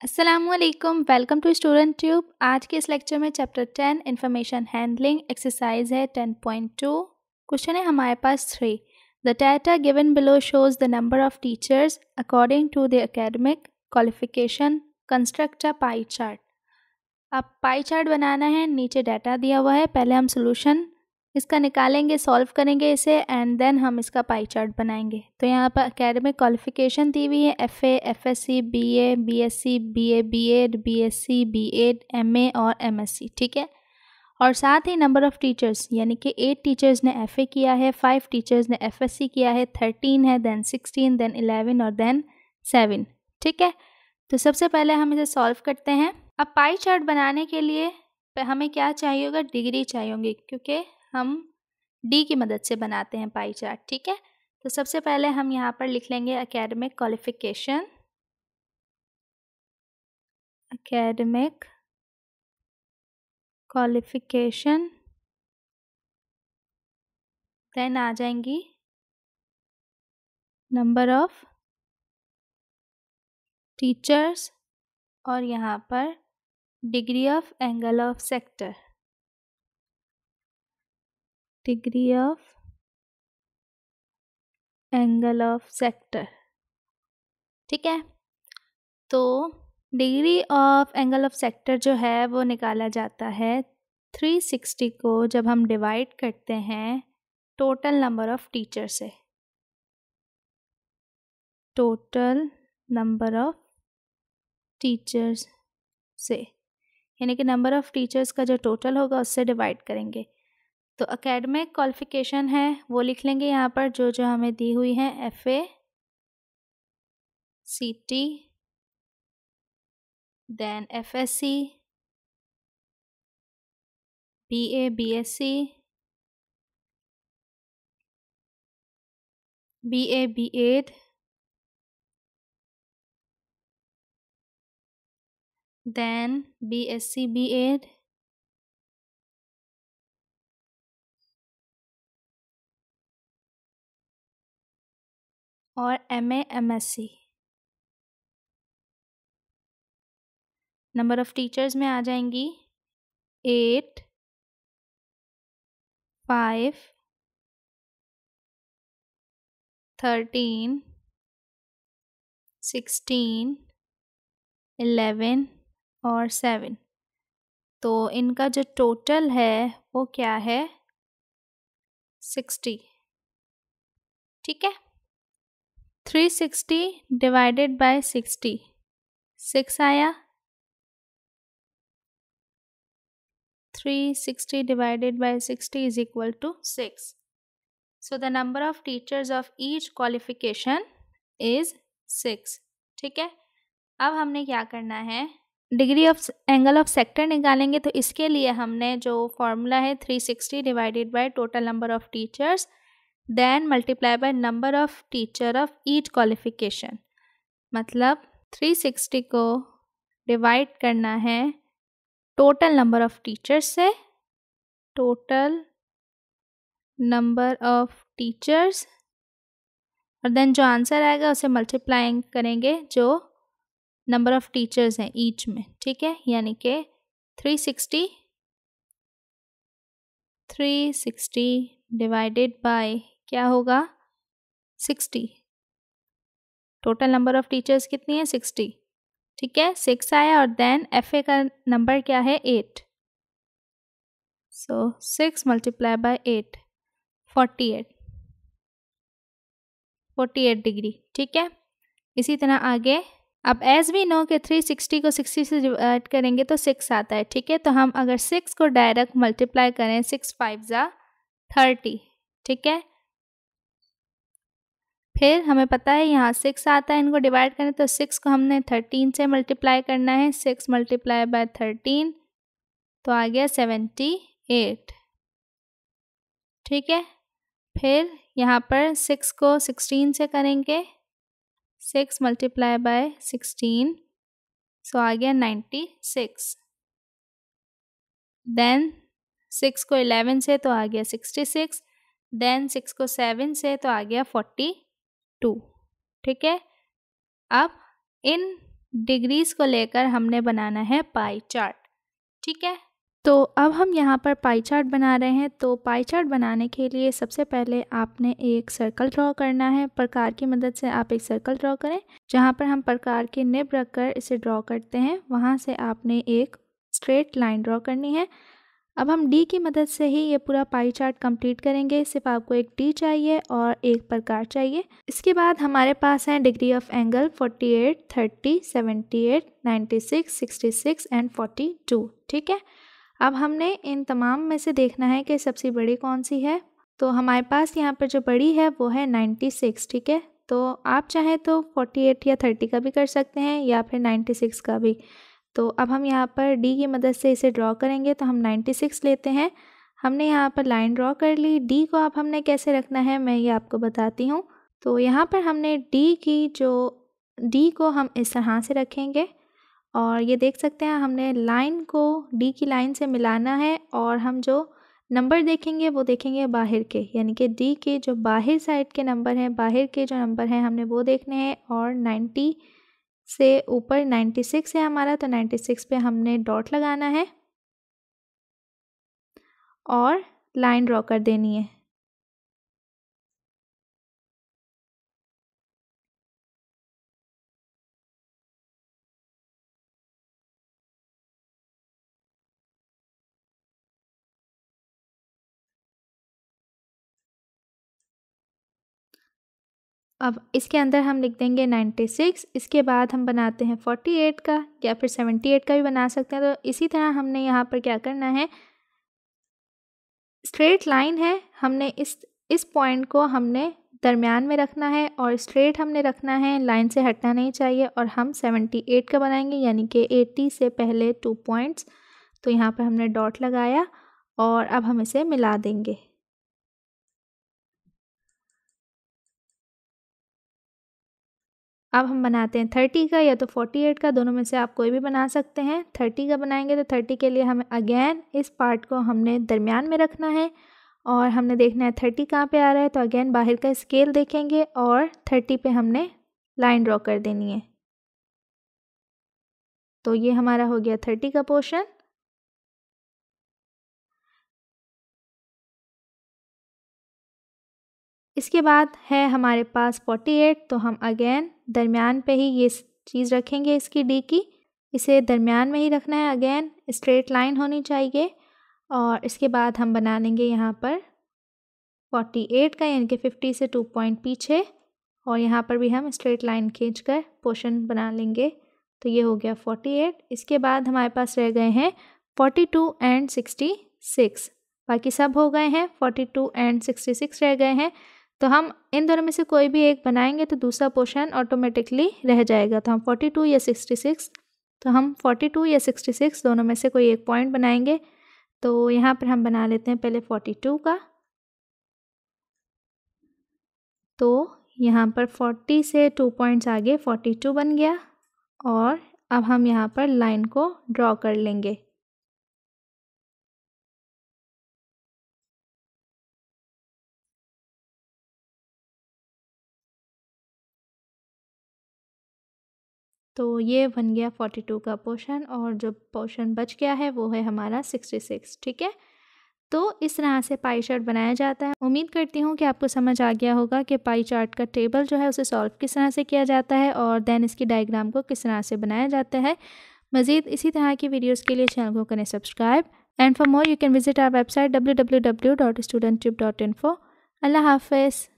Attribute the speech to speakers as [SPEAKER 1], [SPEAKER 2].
[SPEAKER 1] अस्सलामुअलैकुम, welcome to student tube. आज के इस लेक्चर में चैप्टर 10 इंफॉर्मेशन हैंडलिंग एक्सरसाइज है 10.2। क्वेश्चन है हमारे पास 3। The data given below shows the number of teachers according to the academic qualification. Construct a pie chart. अब पाई चार्ट बनाना है, नीचे डाटा दिया हुआ है। पहले हम सोल्यूशन इसका निकालेंगे, सॉल्व करेंगे इसे, एंड देन हम इसका पाई चार्ट बनाएंगे। तो यहाँ पर एकेडमिक क्वालिफिकेशन दी हुई है, FA, FSC, BA, BSc, BA, B.Ed, BSc, B.Ed, MA और MSc, ठीक है। और साथ ही नंबर ऑफ़ टीचर्स, यानी कि 8 टीचर्स ने FA किया है, 5 टीचर्स ने FSC किया है, 13 है, देन 16, देन 11 और देन 7, ठीक है। तो सबसे पहले हम इसे सॉल्व करते हैं। अब पाई चार्ट बनाने के लिए हमें क्या चाहिए होगा, डिग्री चाहिए होगी, क्योंकि हम डी की मदद से बनाते हैं पाई चार्ट, ठीक है। तो सबसे पहले हम यहाँ पर लिख लेंगे academic qualification, academic qualification, then आ जाएंगी नंबर ऑफ टीचर्स और यहाँ पर degree of angle of sector, degree of angle of sector, ठीक है। तो degree of angle of sector जो है वो निकाला जाता है 360 को जब हम डिवाइड करते हैं टोटल नंबर ऑफ टीचर से, टोटल नंबर ऑफ टीचर्स से, यानी कि नंबर ऑफ टीचर्स का जो टोटल होगा उससे डिवाइड करेंगे। तो एकेडमिक क्वालिफिकेशन है वो लिख लेंगे यहाँ पर, जो जो हमें दी हुई है, FA, CT, then FSC, BA, BSc, BA, B.Ed, then BSc, B.Ed, और MA, MSc। Number of teachers में आ जाएंगी 8, 5, 13, 16, 11 और 7। तो इनका जो टोटल है वो क्या है, 60, ठीक है। 360 डिवाइडेड बाय 60, 6 आया। 360 divided by 60 is equal to 6. So the number of teachers of each qualification is 6, ठीक है। अब हमने क्या करना है, degree of angle of sector निकालेंगे। तो इसके लिए हमने जो फॉर्मूला है 360 divided by total number of teachers then multiply by number of teacher of each qualification, मतलब 360 को डिवाइड करना है टोटल नंबर ऑफ टीचर्स से, टोटल नंबर ऑफ टीचर्स, और देन जो आंसर आएगा उसे मल्टीप्लाइंग करेंगे जो नंबर ऑफ टीचर्स हैं ईच में, ठीक है। यानी कि 360 डिवाइडेड बाय क्या होगा, 60। टोटल नंबर ऑफ टीचर्स कितनी है, 60, ठीक है। 6 आया और देन FA का नंबर क्या है, 8। सो 6 मल्टीप्लाई बाय 8, 48 डिग्री, ठीक है। इसी तरह आगे, अब एज वी नो कि 360 को 60 से डिवाइड करेंगे तो 6 आता है, ठीक है। तो हम अगर 6 को डायरेक्ट मल्टीप्लाई करें, 6 5 ज़ा 30, ठीक है। फिर हमें पता है यहाँ 6 आता है, इनको डिवाइड करें तो 6 को हमने 13 से मल्टीप्लाई करना है, 6 मल्टीप्लाई बाय 13 तो आ गया 78, ठीक है। फिर यहाँ पर 6 को 16 से करेंगे, 6 मल्टीप्लाई बाय 16 सो आ गया 96, देन 6 को 11 से तो आ गया 66, देन 6 को 7 से तो आ गया 42, ठीक है। अब इन डिग्रीज़ को लेकर हमने बनाना है पाई चार्ट, ठीक है। तो अब हम यहाँ पर पाई चार्ट बना रहे हैं। तो पाई चार्ट बनाने के लिए सबसे पहले आपने एक सर्कल ड्रॉ करना है। प्रकार की मदद से आप एक सर्कल ड्रॉ करें। जहाँ पर हम प्रकार की निब रख कर इसे ड्रॉ करते हैं, वहाँ से आपने एक स्ट्रेट लाइन ड्रॉ करनी है। अब हम डी की मदद से ही ये पूरा पाई चार्ट कंप्लीट करेंगे। सिर्फ आपको एक डी चाहिए और एक प्रकार चाहिए। इसके बाद हमारे पास हैं डिग्री ऑफ एंगल 48, 30, 78, 96, 66 एंड 42, ठीक है। अब हमने इन तमाम में से देखना है कि सबसे बड़ी कौन सी है। तो हमारे पास यहाँ पर जो बड़ी है वो है 96, ठीक है। तो आप चाहें तो 48 या 30 का भी कर सकते हैं या फिर 96 का भी। तो अब हम यहाँ पर डी की मदद से इसे ड्रॉ करेंगे। तो हम 96 लेते हैं। हमने यहाँ पर लाइन ड्रॉ कर ली। डी को अब हमने कैसे रखना है मैं ये आपको बताती हूँ। तो यहाँ पर हमने डी को हम इस तरह से रखेंगे और ये देख सकते हैं हमने लाइन को डी की लाइन से मिलाना है और हम जो नंबर देखेंगे वो देखेंगे बाहर के, यानी कि डी के जो बाहर साइड के नंबर हैं, बाहर के जो नंबर हैं हमने वो देखने हैं। और 90 से ऊपर 96 है हमारा, तो 96 पे हमने डॉट लगाना है और लाइन ड्रॉ कर देनी है। अब इसके अंदर हम लिख देंगे 96। इसके बाद हम बनाते हैं 48 का या फिर 78 का भी बना सकते हैं। तो इसी तरह हमने यहाँ पर क्या करना है, स्ट्रेट लाइन है, हमने इस पॉइंट को हमने दरमियान में रखना है और स्ट्रेट हमने रखना है, लाइन से हटना नहीं चाहिए। और हम 78 का बनाएंगे, यानी कि 80 से पहले 2 पॉइंट्स। तो यहाँ पर हमने डॉट लगाया और अब हम इसे मिला देंगे। अब हम बनाते हैं 30 का या तो 48 का, दोनों में से आप कोई भी बना सकते हैं। 30 का बनाएंगे तो 30 के लिए हमें अगेन इस पार्ट को हमने दरमियान में रखना है और हमने देखना है 30 कहाँ पे आ रहा है। तो अगेन बाहर का स्केल देखेंगे और 30 पे हमने लाइन ड्रॉ कर देनी है। तो ये हमारा हो गया 30 का पोर्शन। इसके बाद है हमारे पास 48, तो हम अगेन दरमियान पे ही ये चीज़ रखेंगे इसकी डी की, इसे दरमियान में ही रखना है। अगेन स्ट्रेट लाइन होनी चाहिए और इसके बाद हम बना लेंगे यहाँ पर 48 का, यानी कि 50 से 2 पॉइंट पीछे, और यहाँ पर भी हम स्ट्रेट लाइन खींचकर पोर्शन बना लेंगे। तो ये हो गया 48। इसके बाद हमारे पास रह गए हैं 42 एंड 66, बाकी सब हो गए हैं। 42 एंड 66 रह गए हैं। तो हम इन दोनों में से कोई भी एक बनाएंगे तो दूसरा पोर्शन ऑटोमेटिकली रह जाएगा। तो हम 42 या 66, तो हम 42 या 66 दोनों में से कोई एक पॉइंट बनाएंगे। तो यहाँ पर हम बना लेते हैं पहले 42 का। तो यहाँ पर 40 से 2 पॉइंट्स आगे 42 बन गया और अब हम यहाँ पर लाइन को ड्रॉ कर लेंगे। तो ये बन गया 42 का पोर्शन और जो पोर्शन बच गया है वो है हमारा 66, ठीक है। तो इस तरह से पाई चार्ट बनाया जाता है। उम्मीद करती हूँ कि आपको समझ आ गया होगा कि पाई चार्ट का टेबल जो है उसे सॉल्व किस तरह से किया जाता है और देन इसकी डायग्राम को किस तरह से बनाया जाता है। मज़ीद इसी तरह की वीडियोस के लिए चैनल को करें subscribe and for more you can visit our website www.studenttube.info। अल्लाह हाफ़िज़।